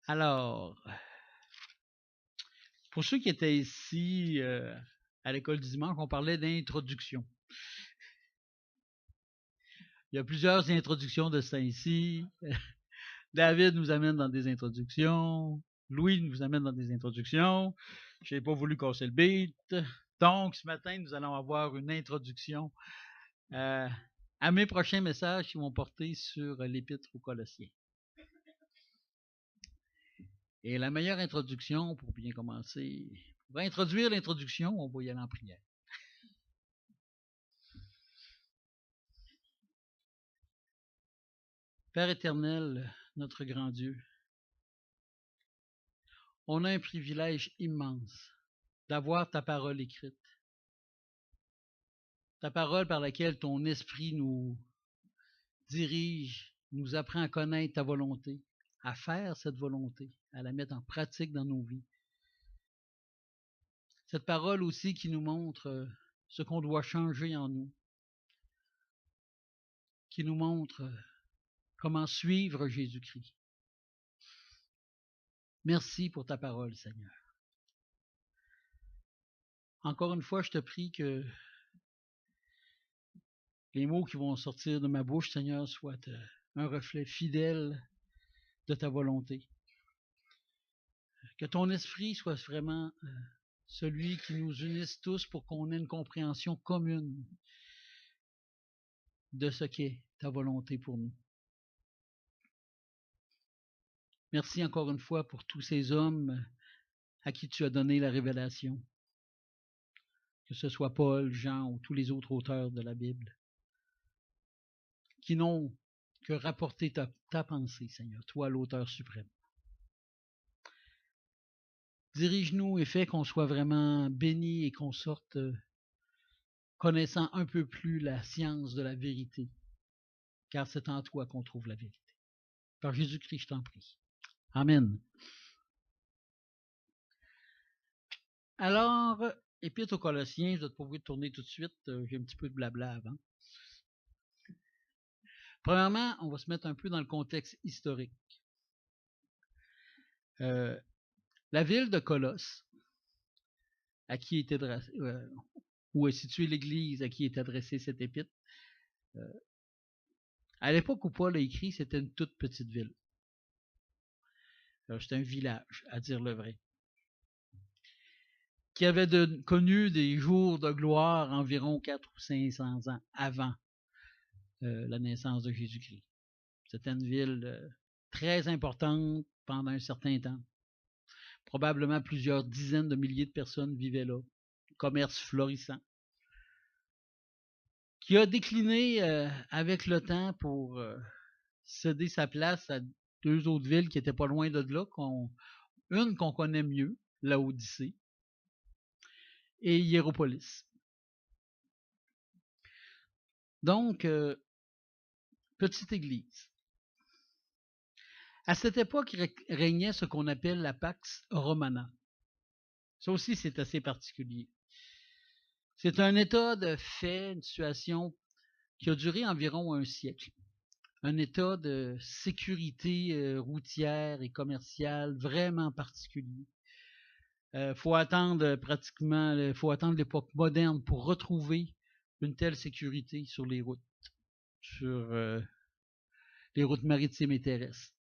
Alors, pour ceux qui étaient ici à l'école du dimanche, on parlait d'introduction. Il y a plusieurs introductions de ça ici. David nous amène dans des introductions. Louis nous amène dans des introductions. Je n'ai pas voulu casser le beat. Donc, ce matin, nous allons avoir une introduction à mes prochains messages qui vont porter sur l'Épître aux Colossiens. Et la meilleure introduction, pour bien commencer, pour introduire l'introduction, on va y aller en prière. Père éternel, notre grand Dieu, on a un privilège immense d'avoir ta parole écrite. Ta parole par laquelle ton esprit nous dirige, nous apprend à connaître ta volonté, à faire cette volonté, à la mettre en pratique dans nos vies. Cette parole aussi qui nous montre ce qu'on doit changer en nous, qui nous montre comment suivre Jésus-Christ. Merci pour ta parole, Seigneur. Encore une fois, je te prie que les mots qui vont sortir de ma bouche, Seigneur, soient un reflet fidèle de ta volonté. Que ton esprit soit vraiment celui qui nous unisse tous pour qu'on ait une compréhension commune de ce qu'est ta volonté pour nous. Merci encore une fois pour tous ces hommes à qui tu as donné la révélation, que ce soit Paul, Jean ou tous les autres auteurs de la Bible, qui n'ont que rapporté ta pensée, Seigneur, toi l'auteur suprême. Dirige-nous et fais qu'on soit vraiment bénis et qu'on sorte connaissant un peu plus la science de la vérité, car c'est en toi qu'on trouve la vérité. Par Jésus-Christ, je t'en prie. Amen. Alors, Épître aux Colossiens, je vais pas vous tourner tout de suite, j'ai un petit peu de blabla avant. Premièrement, on va se mettre un peu dans le contexte historique. La ville de Colosse, à qui était où est située l'église à qui est adressée cette épître, à l'époque où Paul a écrit, c'était une toute petite ville. C'était un village, à dire le vrai, qui avait connu des jours de gloire environ 400 ou 500 ans avant la naissance de Jésus-Christ. C'était une ville très importante pendant un certain temps. Probablement plusieurs dizaines de milliers de personnes vivaient là. Commerce florissant. Qui a décliné avec le temps pour céder sa place à deux autres villes qui étaient pas loin de là, une qu'on connaît mieux, Laodicée, et Hiéropolis. Donc, petite église. À cette époque régnait ce qu'on appelle la Pax Romana. Ça aussi, c'est assez particulier. C'est un état de fait, une situation qui a duré environ un siècle. Un état de sécurité routière et commerciale vraiment particulier. Faut attendre l'époque moderne pour retrouver une telle sécurité sur les routes, sur les routes maritimes et terrestres.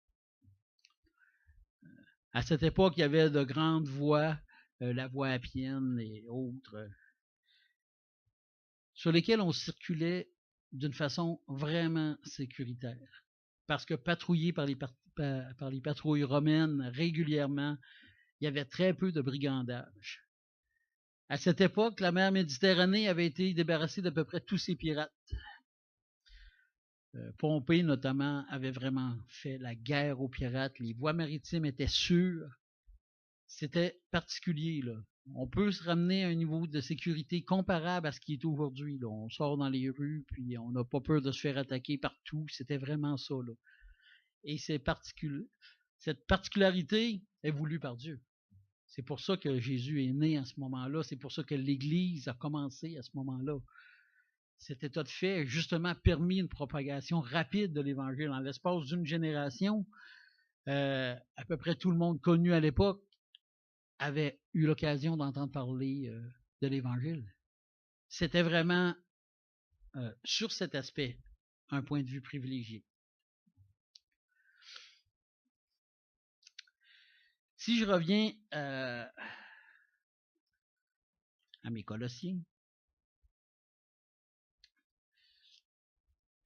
À cette époque, il y avait de grandes voies, la voie appienne et autres, sur lesquelles on circulait d'une façon vraiment sécuritaire. Parce que patrouillé par les patrouilles romaines régulièrement, il y avait très peu de brigandage. À cette époque, la mer Méditerranée avait été débarrassée d'à peu près tous ses pirates. Pompée, notamment, avait vraiment fait la guerre aux pirates. Les voies maritimes étaient sûres. C'était particulier, là. On peut se ramener à un niveau de sécurité comparable à ce qui est aujourd'hui. Là. On sort dans les rues, puis on n'a pas peur de se faire attaquer partout. C'était vraiment ça, là. Et cette particularité est voulue par Dieu. C'est pour ça que Jésus est né à ce moment-là. C'est pour ça que l'Église a commencé à ce moment-là. Cet état de fait a justement permis une propagation rapide de l'Évangile. En l'espace d'une génération, À peu près tout le monde connu à l'époque avait eu l'occasion d'entendre parler de l'Évangile. C'était vraiment, sur cet aspect, un point de vue privilégié. Si je reviens à mes Colossiens,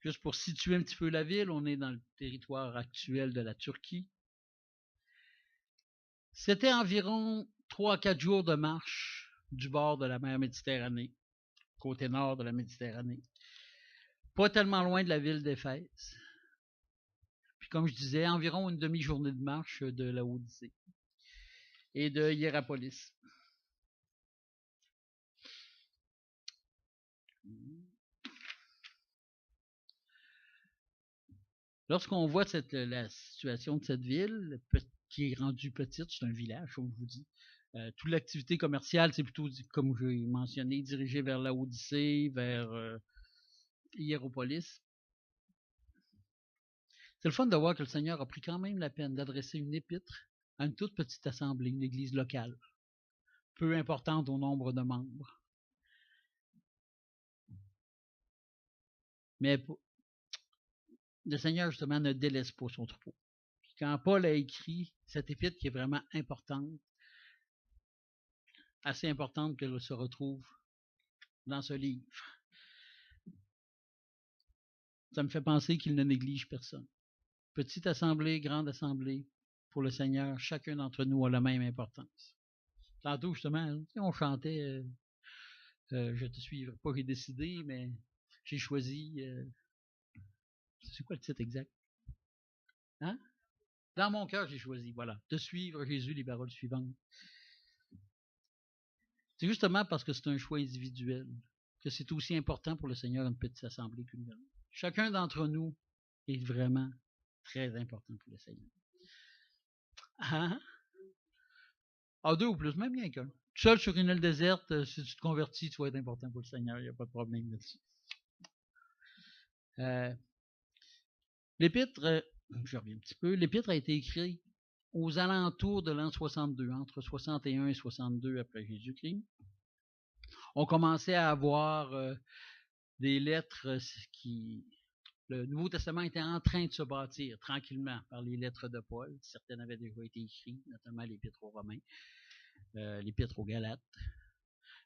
juste pour situer un petit peu la ville, on est dans le territoire actuel de la Turquie. C'était environ 3 à 4 jours de marche du bord de la mer Méditerranée, côté nord de la Méditerranée. Pas tellement loin de la ville d'Éphèse. Puis comme je disais, environ une demi-journée de marche de la Odyssée et de Hiérapolis. Lorsqu'on voit la situation de cette ville, qui est rendue petite, c'est un village, comme je vous dis, toute l'activité commerciale, c'est plutôt, comme j'ai mentionné, dirigée vers la Odyssée, vers Hiérapolis. C'est le fun de voir que le Seigneur a pris quand même la peine d'adresser une épître à une toute petite assemblée, une église locale, peu importante au nombre de membres. Mais le Seigneur, justement, ne délaisse pas son troupeau. Puis quand Paul a écrit cette épître qui est vraiment importante, assez importante qu'elle se retrouve dans ce livre, ça me fait penser qu'il ne néglige personne. Petite assemblée, grande assemblée, pour le Seigneur, chacun d'entre nous a la même importance. Tantôt, justement, on chantait je te suivrai pas, j'ai décidé, mais j'ai choisi. C'est quoi le titre exact? Hein? Dans mon cœur, j'ai choisi, voilà, de suivre Jésus, les paroles suivantes. C'est justement parce que c'est un choix individuel que c'est aussi important pour le Seigneur une petite assemblée qu'une grande. Chacun d'entre nous est vraiment très important pour le Seigneur. Hein? Ah, deux ou plus, même bien qu'un. Seul sur une île déserte, si tu te convertis, tu vas être important pour le Seigneur, il n'y a pas de problème là-dessus. L'épître, je reviens un petit peu, l'épître a été écrit aux alentours de l'an 62, entre 61 et 62 après Jésus-Christ. On commençait à avoir des lettres qui... Le Nouveau Testament était en train de se bâtir tranquillement par les lettres de Paul. Certaines avaient déjà été écrites, notamment l'épître aux Romains, l'épître aux Galates.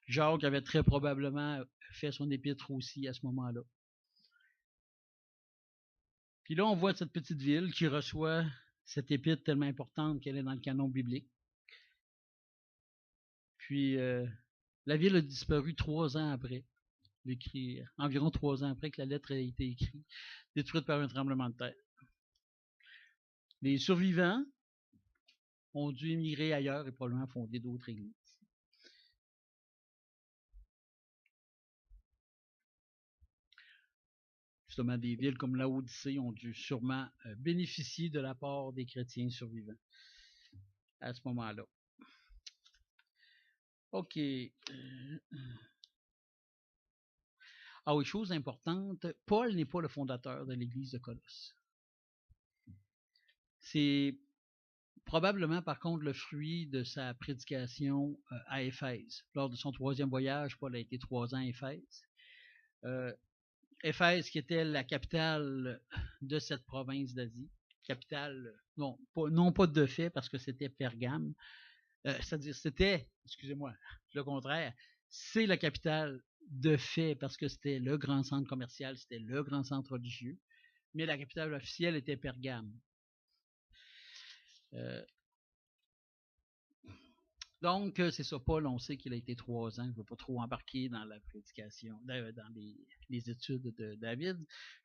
Jacques avait très probablement fait son épître aussi à ce moment-là. Puis là, on voit cette petite ville qui reçoit cette épître tellement importante qu'elle est dans le canon biblique. Puis la ville a disparu 3 ans après, environ 3 ans après que la lettre a été écrite, détruite par un tremblement de terre. Les survivants ont dû émigrer ailleurs et probablement fonder d'autres églises. Justement, des villes comme la Odyssée ont dû sûrement bénéficier de l'apport des chrétiens survivants à ce moment-là. OK. Ah oui, chose importante, Paul n'est pas le fondateur de l'église de Colosse. C'est probablement, par contre, le fruit de sa prédication à Éphèse. Lors de son 3e voyage, Paul a été 3 ans à Éphèse. Éphèse, qui était la capitale de cette province d'Asie. Capitale, non pas de fait, parce que c'était Pergame. C'est-à-dire, excusez-moi, le contraire, c'est la capitale de fait, parce que c'était le grand centre commercial, c'était le grand centre religieux, mais la capitale officielle était Pergame. Donc, c'est ça, Paul, on sait qu'il a été 3 ans. Je ne veux pas trop embarquer dans la prédication, dans les études de David.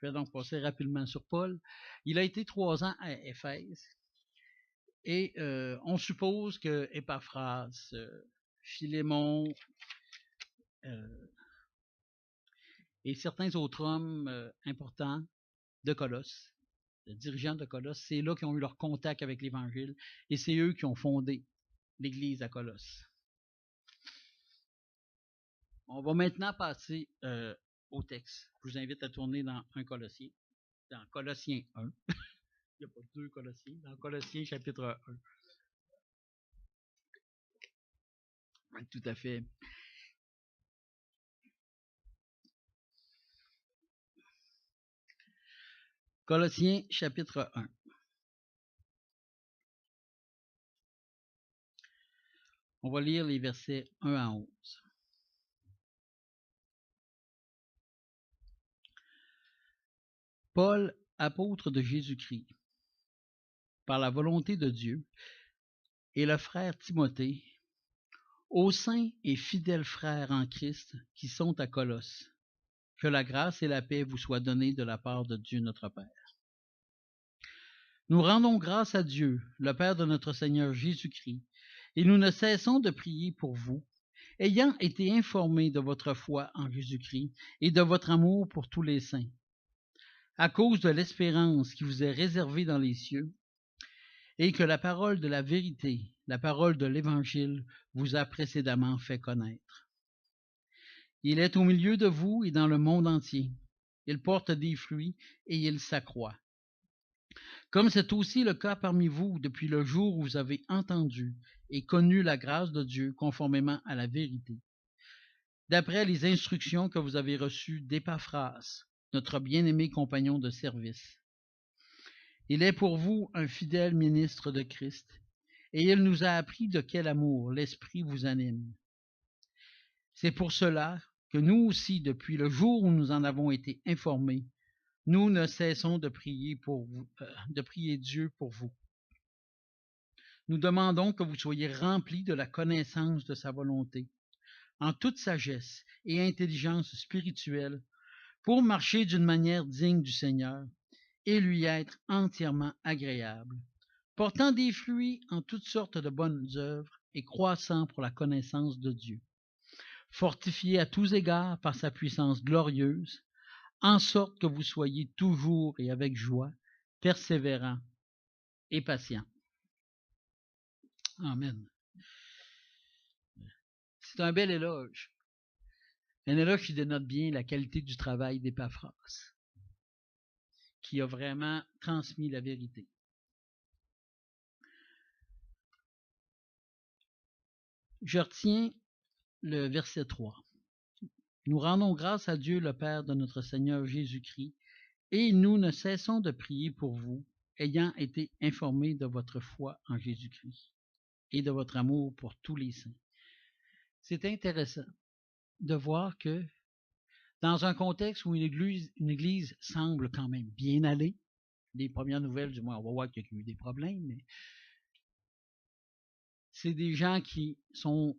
Je vais donc passer rapidement sur Paul. Il a été 3 ans à Éphèse. Et on suppose que Épaphras, Philémon et certains autres hommes importants de Colosse, dirigeants de Colosse, c'est là qu'ils ont eu leur contact avec l'Évangile et c'est eux qui ont fondé l'Église à Colosse. On va maintenant passer au texte. Je vous invite à tourner dans 1 Colossiens, dans Colossiens 1. Il n'y a pas deux Colossiens. Dans Colossiens, chapitre 1. Oui, tout à fait. Colossiens, chapitre 1. On va lire les versets 1 à 11. Paul, apôtre de Jésus-Christ, par la volonté de Dieu, et le frère Timothée, aux saints et fidèles frères en Christ qui sont à Colosse, que la grâce et la paix vous soient données de la part de Dieu notre Père. Nous rendons grâce à Dieu, le Père de notre Seigneur Jésus-Christ, et nous ne cessons de prier pour vous, ayant été informés de votre foi en Jésus-Christ et de votre amour pour tous les saints, à cause de l'espérance qui vous est réservée dans les cieux, et que la parole de la vérité, la parole de l'Évangile, vous a précédemment fait connaître. Il est au milieu de vous et dans le monde entier. Il porte des fruits et il s'accroît. Comme c'est aussi le cas parmi vous depuis le jour où vous avez entendu et connu la grâce de Dieu conformément à la vérité, d'après les instructions que vous avez reçues d'Épaphras, notre bien-aimé compagnon de service. Il est pour vous un fidèle ministre de Christ, et il nous a appris de quel amour l'Esprit vous anime. C'est pour cela que nous aussi, depuis le jour où nous en avons été informés, nous ne cessons de prier pour vous, de prier Dieu pour vous. Nous demandons que vous soyez remplis de la connaissance de sa volonté, en toute sagesse et intelligence spirituelle, pour marcher d'une manière digne du Seigneur et lui être entièrement agréable, portant des fruits en toutes sortes de bonnes œuvres et croissant pour la connaissance de Dieu, fortifié à tous égards par sa puissance glorieuse, en sorte que vous soyez toujours et avec joie, persévérants et patients. Amen. C'est un bel éloge. Un éloge qui dénote bien la qualité du travail d'Épaphras, qui a vraiment transmis la vérité. Je retiens le verset 3. Nous rendons grâce à Dieu le Père de notre Seigneur Jésus-Christ, et nous ne cessons de prier pour vous, ayant été informés de votre foi en Jésus-Christ et de votre amour pour tous les saints. C'est intéressant de voir que dans un contexte où une église semble quand même bien aller, les premières nouvelles, du moins, on va voir qu'il y a eu des problèmes, mais c'est des gens qui semblent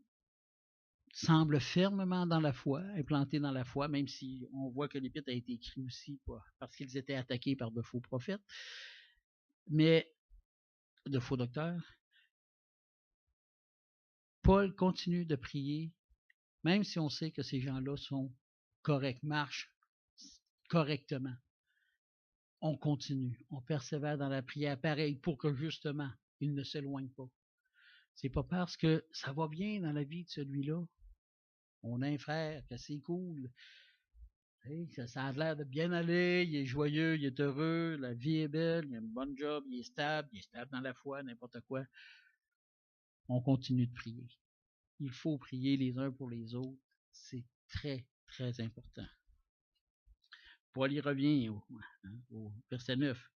fermement dans la foi, implantés dans la foi, même si on voit que l'Épître a été écrit aussi parce qu'ils étaient attaqués par de faux prophètes, mais de faux docteurs. Paul continue de prier, même si on sait que ces gens-là sont corrects, marchent correctement. On continue, on persévère dans la prière, pareil, pour que justement, ils ne s'éloignent pas. C'est pas parce que ça va bien dans la vie de celui-là. On a un frère, que c'est cool. Hey, ça a l'air de bien aller, il est joyeux, il est heureux, la vie est belle, il a un bon job, il est stable dans la foi, n'importe quoi. On continue de prier. Il faut prier les uns pour les autres. C'est très, très important. Paul y revient au verset 9.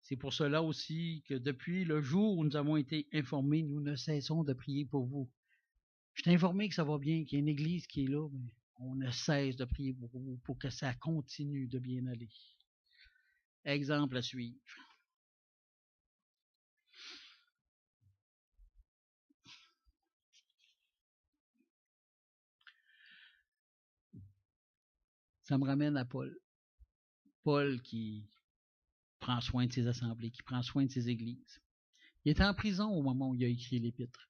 C'est pour cela aussi que depuis le jour où nous avons été informés, nous ne cessons de prier pour vous. Je t'ai informé que ça va bien, qu'il y a une église qui est là, mais on ne cesse de prier pour vous, pour que ça continue de bien aller. Exemple à suivre. Ça me ramène à Paul. Paul qui prend soin de ses assemblées, qui prend soin de ses églises. Il était en prison au moment où il a écrit l'Épître.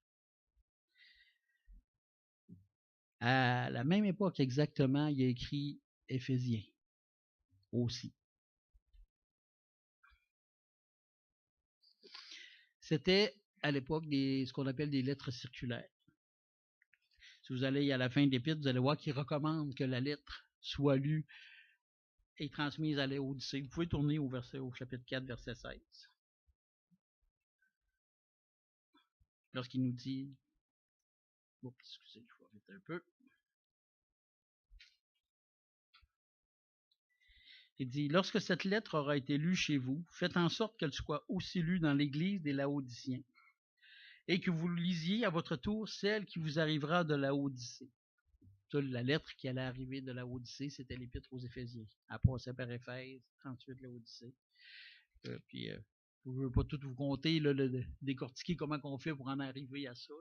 À la même époque exactement, il a écrit Éphésiens aussi. C'était à l'époque ce qu'on appelle des lettres circulaires. Si vous allez à la fin de l'Épître, vous allez voir qu'il recommande que la lettre soit lue est transmise à Laodicée. Vous pouvez tourner au chapitre 4, verset 16. Lorsqu'il nous dit... Oh, excusez, je vais arrêter un peu. Il dit, lorsque cette lettre aura été lue chez vous, faites en sorte qu'elle soit aussi lue dans l'église des Laodiciens, et que vous lisiez à votre tour celle qui vous arrivera de Laodicée. La lettre qui allait arriver de Laodicée, c'était l'épître aux Éphésiens. Elle passait par Éphèse, ensuite Laodicée. Puis, je ne veux pas tout vous compter, là, décortiquer comment on fait pour en arriver à ça.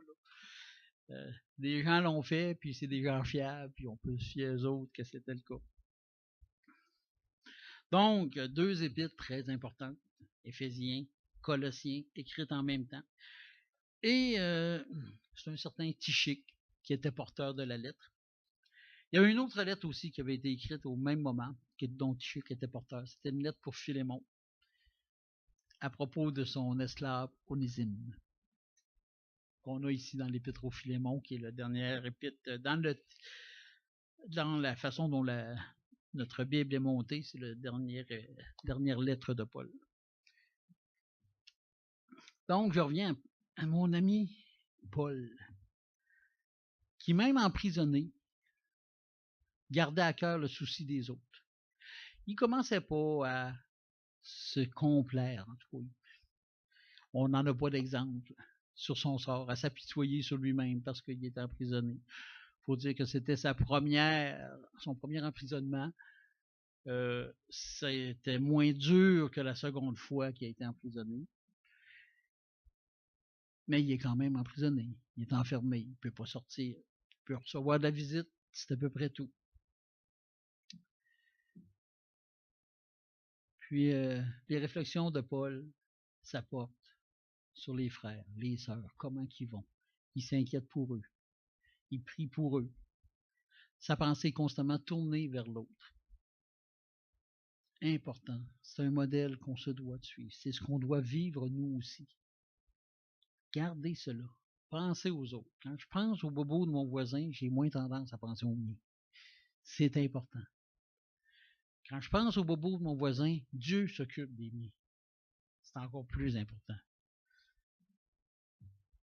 Des gens l'ont fait, puis c'est des gens fiables, puis on peut se fier aux autres que c'était le cas. Donc, 2 épîtres très importantes, Éphésiens, Colossiens, écrites en même temps. Et c'est un certain Tychique qui était porteur de la lettre. Il y a une autre lettre aussi qui avait été écrite au même moment, dont Tychique était porteur. C'était une lettre pour Philémon, à propos de son esclave Onésime, qu'on a ici dans l'épître au Philémon, qui est le dernier épître, dans la façon dont notre Bible est montée, c'est la dernière lettre de Paul. Donc, je reviens à mon ami Paul, qui même emprisonné, gardait à cœur le souci des autres. Il ne commençait pas à se complaire, en tout cas. On n'en a pas d'exemple sur son sort, à s'apitoyer sur lui-même parce qu'il était emprisonné. Il faut dire que c'était son premier emprisonnement. C'était moins dur que la seconde fois qu'il a été emprisonné. Mais il est quand même emprisonné. Il est enfermé. Il ne peut pas sortir. Il peut recevoir de la visite. C'est à peu près tout. Puis, les réflexions de Paul, ça porte sur les frères, les sœurs, comment ils vont. Il s'inquiète pour eux. Il prie pour eux. Sa pensée est constamment tournée vers l'autre. Important. C'est un modèle qu'on se doit de suivre. C'est ce qu'on doit vivre nous aussi. Gardez cela. Pensez aux autres. Quand je pense au bobo de mon voisin, j'ai moins tendance à penser au mien. C'est important. Quand je pense au bobo de mon voisin, Dieu s'occupe des miens. C'est encore plus important.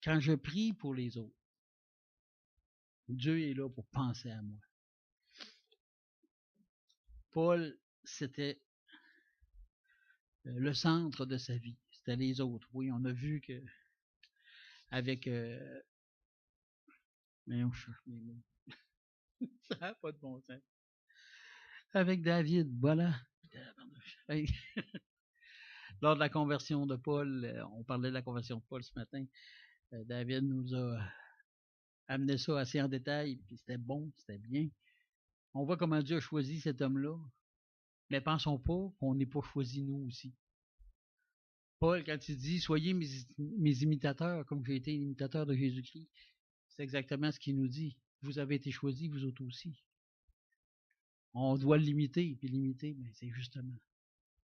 Quand je prie pour les autres, Dieu est là pour penser à moi. Paul, c'était le centre de sa vie. C'était les autres. Oui, on a vu que avec mais on cherche mes mots. Ça n'a pas de bon sens. Avec David, voilà. Lors de la conversion de Paul, on parlait de la conversion de Paul ce matin. David nous a amené ça assez en détail, puis c'était bon, c'était bien. On voit comment Dieu a choisi cet homme-là, mais pensons pas qu'on n'est pas choisi nous aussi. Paul, quand il dit « Soyez mes imitateurs, comme j'ai été imitateur de Jésus-Christ », c'est exactement ce qu'il nous dit. Vous avez été choisis, vous autres aussi. On doit l'imiter, puis l'imiter, ben, c'est justement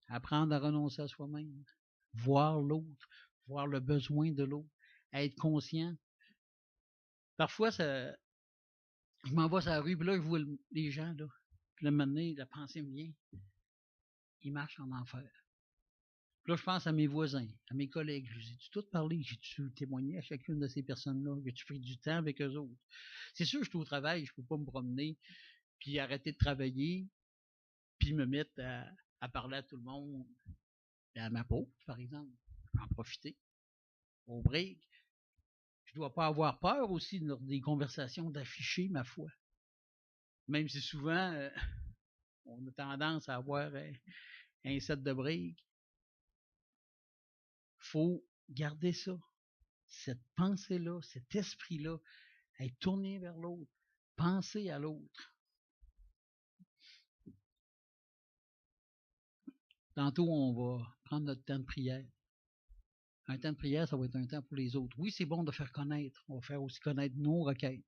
apprendre à renoncer à soi-même, voir l'autre, voir le besoin de l'autre, être conscient. Parfois, je m'en vais sur la rue, puis là, je vois les gens, là, puis là, maintenant, la pensée me vient, ils marchent en enfer. Puis là, je pense à mes voisins, à mes collègues. J'ai-tu tout parlé? J'ai-tu témoigné à chacune de ces personnes-là? J'ai-tu pris du temps avec eux autres? C'est sûr, je suis au travail, je ne peux pas me promener, puis arrêter de travailler, puis me mettre à parler à tout le monde, et à ma peau, par exemple. Je peux en profiter. Au break. Je ne dois pas avoir peur aussi lors des conversations d'afficher ma foi. Même si souvent, on a tendance à avoir un set de break. Il faut garder ça. Cette pensée-là, cet esprit-là, être tourné vers l'autre, penser à l'autre. Tantôt, on va prendre notre temps de prière. Un temps de prière, ça va être un temps pour les autres. Oui, c'est bon de faire connaître. On va faire aussi connaître nos requêtes.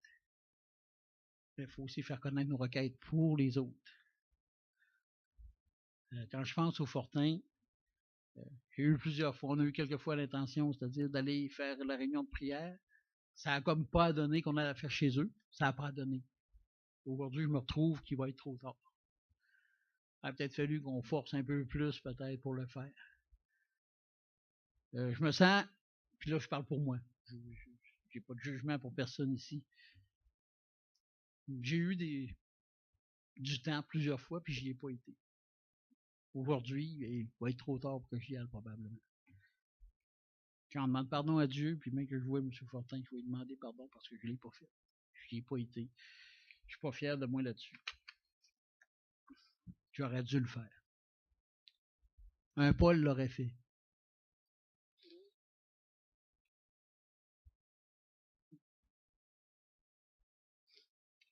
Mais il faut aussi faire connaître nos requêtes pour les autres. Quand je pense au Fortin, j'ai eu plusieurs fois, on a eu quelques fois l'intention, c'est-à-dire d'aller faire la réunion de prière. Ça n'a comme pas donné qu'on allait faire chez eux. Ça n'a pas donné. Aujourd'hui, je me retrouve qu'il va être trop tard. Il a peut-être fallu qu'on force un peu plus, peut-être, pour le faire. Je me sens, puis là, je parle pour moi. Je n'ai pas de jugement pour personne ici. J'ai eu du temps plusieurs fois, puis je n'y ai pas été. Aujourd'hui, il va être trop tard pour que j'y aille, probablement. J'en demande pardon à Dieu, puis même que je vois M. Fortin, je vais lui demander pardon parce que je ne l'ai pas fait. Je n'y ai pas été. Je suis pas fier de moi là-dessus. J'aurais dû le faire. Un Paul l'aurait fait.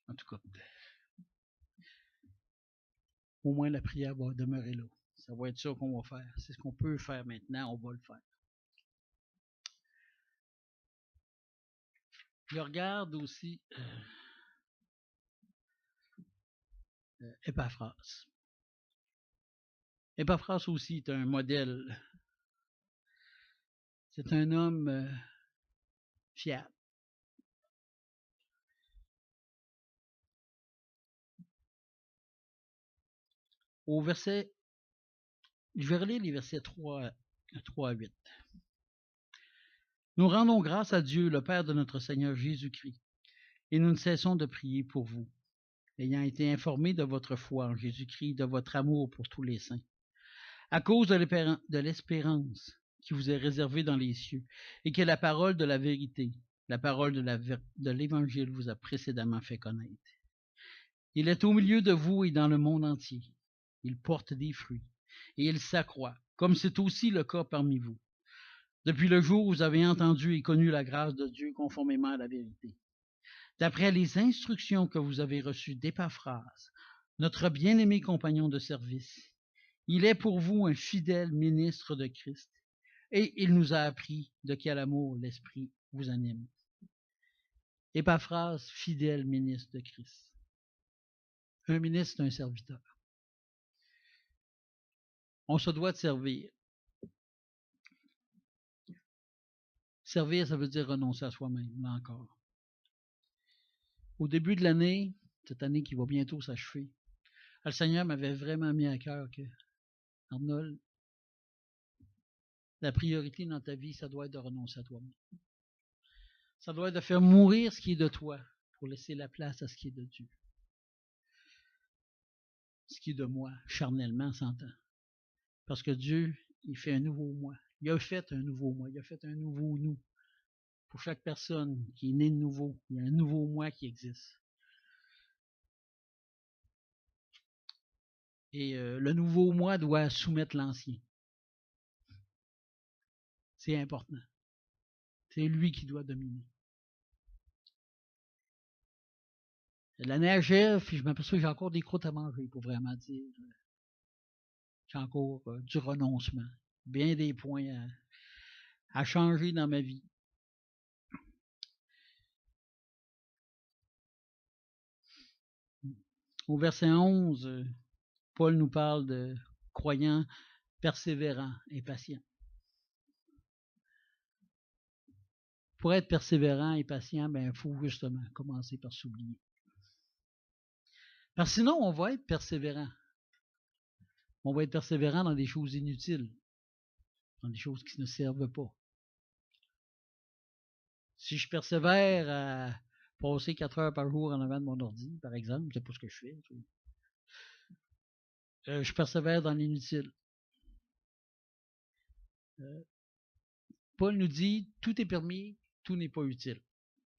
En tout cas, au moins la prière va demeurer là. Ça va être ça qu'on va faire. C'est ce qu'on peut faire maintenant, on va le faire. Je regarde aussi Epaphras. Epaphras aussi est un modèle. C'est un homme fiable. Au verset, je vais relire les versets 3 à 8. Nous rendons grâce à Dieu, le Père de notre Seigneur Jésus-Christ, et nous ne cessons de prier pour vous, ayant été informés de votre foi en Jésus-Christ, de votre amour pour tous les saints, à cause de l'espérance qui vous est réservée dans les cieux, et que la parole de la vérité, la parole de l'Évangile vous a précédemment fait connaître. Il est au milieu de vous et dans le monde entier. Il porte des fruits, et il s'accroît, comme c'est aussi le cas parmi vous, depuis le jour où vous avez entendu et connu la grâce de Dieu conformément à la vérité. D'après les instructions que vous avez reçues d'Épaphras, notre bien-aimé compagnon de service, il est pour vous un fidèle ministre de Christ, et il nous a appris de quel amour l'Esprit vous anime. Épaphras, fidèle ministre de Christ. Un ministre, c'est un serviteur. On se doit de servir. Servir, ça veut dire renoncer à soi-même, là encore. Au début de l'année, cette année qui va bientôt s'achever, le Seigneur m'avait vraiment mis à cœur que, Arnold, la priorité dans ta vie, ça doit être de renoncer à toi-même. Ça doit être de faire mourir ce qui est de toi pour laisser la place à ce qui est de Dieu. Ce qui est de moi, charnellement, s'entend. Parce que Dieu, il fait un nouveau moi. Il a fait un nouveau moi. Il a fait un nouveau nous. Pour chaque personne qui est née de nouveau, il y a un nouveau moi qui existe. Et le nouveau moi doit soumettre l'ancien. C'est important. C'est lui qui doit dominer. L'année achève, puis je m'aperçois que j'ai encore des croûtes à manger, pour vraiment dire. J'ai encore du renoncement. Bien des points à changer dans ma vie. Au verset 11, Paul nous parle de croyants persévérants et patients. Pour être persévérant et patient, il faut justement commencer par s'oublier. Parce que sinon, on va être persévérant. On va être persévérant dans des choses inutiles, dans des choses qui ne servent pas. Si je persévère à passer 4 heures par jour en avant de mon ordi, par exemple, c'est pas ce que je fais. Je persévère dans l'inutile. Paul nous dit, tout est permis, tout n'est pas utile.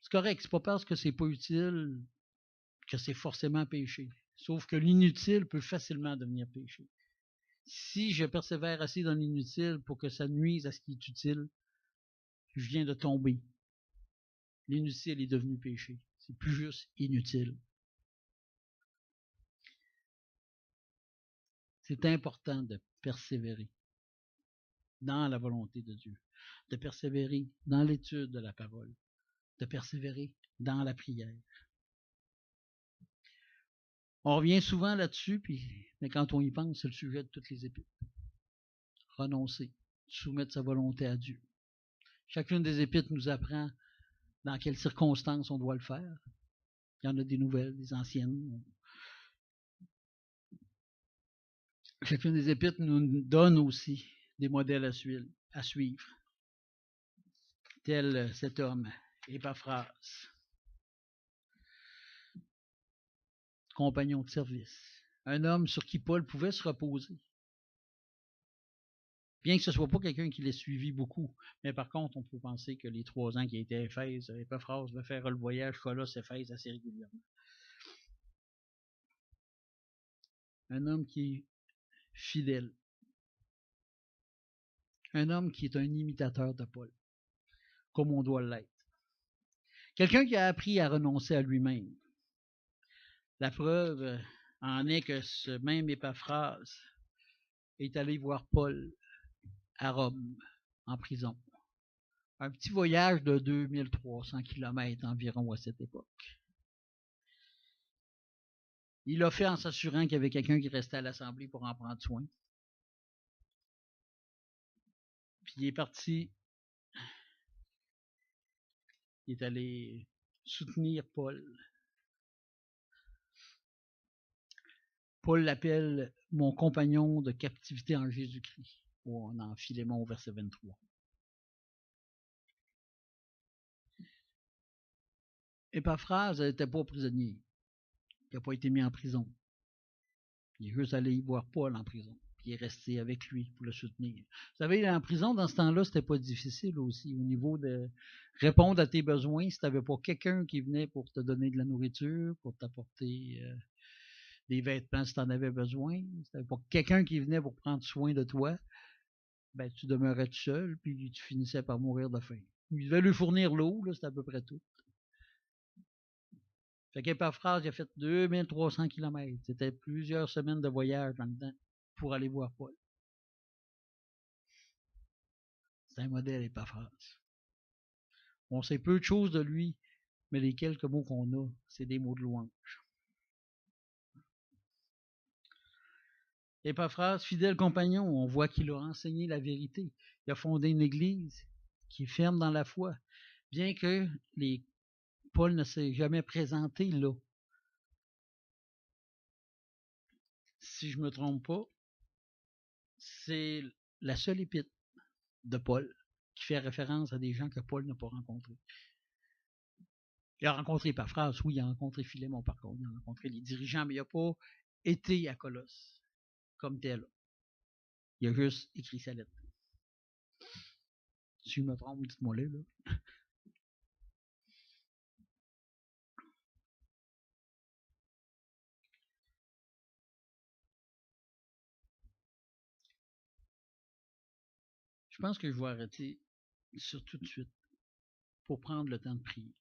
C'est correct, c'est pas parce que c'est pas utile que c'est forcément péché. Sauf que l'inutile peut facilement devenir péché. Si je persévère assez dans l'inutile pour que ça nuise à ce qui est utile, je viens de tomber. L'inutile est devenu péché. C'est plus juste inutile. C'est important de persévérer dans la volonté de Dieu, de persévérer dans l'étude de la parole, de persévérer dans la prière. On revient souvent là-dessus, mais quand on y pense, c'est le sujet de toutes les épîtres. Renoncer, soumettre sa volonté à Dieu. Chacune des épîtres nous apprend dans quelles circonstances on doit le faire. Il y en a des nouvelles, des anciennes. Chacune des épîtres nous donne aussi des modèles à suivre, tel cet homme, Épaphras, compagnon de service, un homme sur qui Paul pouvait se reposer. Bien que ce ne soit pas quelqu'un qui l'ait suivi beaucoup, mais par contre, on peut penser que les 3 ans qu'il a été à Éphèse, Épaphras va faire le voyage Colosse-Éphèse assez régulièrement. Un homme qui est fidèle. Un homme qui est un imitateur de Paul, comme on doit l'être. Quelqu'un qui a appris à renoncer à lui-même. La preuve en est que ce même Épaphras est allé voir Paul à Rome, en prison. Un petit voyage de 2300 km environ à cette époque. Il l'a fait en s'assurant qu'il y avait quelqu'un qui restait à l'Assemblée pour en prendre soin. Puis il est parti. Il est allé soutenir Paul. Paul l'appelle mon compagnon de captivité en Jésus-Christ. On en Philémon au verset 23. Épaphras n'était pas prisonnier. Il n'a pas été mis en prison. Il est juste allé y voir Paul en prison. Puis il est resté avec lui pour le soutenir. Vous savez, en prison, dans ce temps-là, c'était pas difficile aussi au niveau de répondre à tes besoins. Si tu n'avais pas quelqu'un qui venait pour te donner de la nourriture, pour t'apporter des vêtements si tu en avais besoin, si tu n'avais pas quelqu'un qui venait pour prendre soin de toi, ben tu demeurais tout seul, puis tu finissais par mourir de faim. Il devait lui fournir l'eau, là, c'était à peu près tout. Fait qu'Épaphras, il a fait 2300 km. C'était plusieurs semaines de voyage là-dedans pour aller voir Paul. C'est un modèle, Épaphras. On sait peu de choses de lui, mais les quelques mots qu'on a, c'est des mots de louange. Épaphras, fidèle compagnon, on voit qu'il a enseigné la vérité. Il a fondé une église qui est ferme dans la foi, bien que Paul ne s'est jamais présenté là. Si je ne me trompe pas, c'est la seule épître de Paul qui fait référence à des gens que Paul n'a pas rencontrés. Il a rencontré Épaphras, oui, il a rencontré Philémon par contre, il a rencontré les dirigeants, mais il n'a pas été à Colosse comme tel. Il a juste écrit sa lettre. Si je me trompe, dites-moi là. Je pense que je vais arrêter sur tout de suite pour prendre le temps de prier.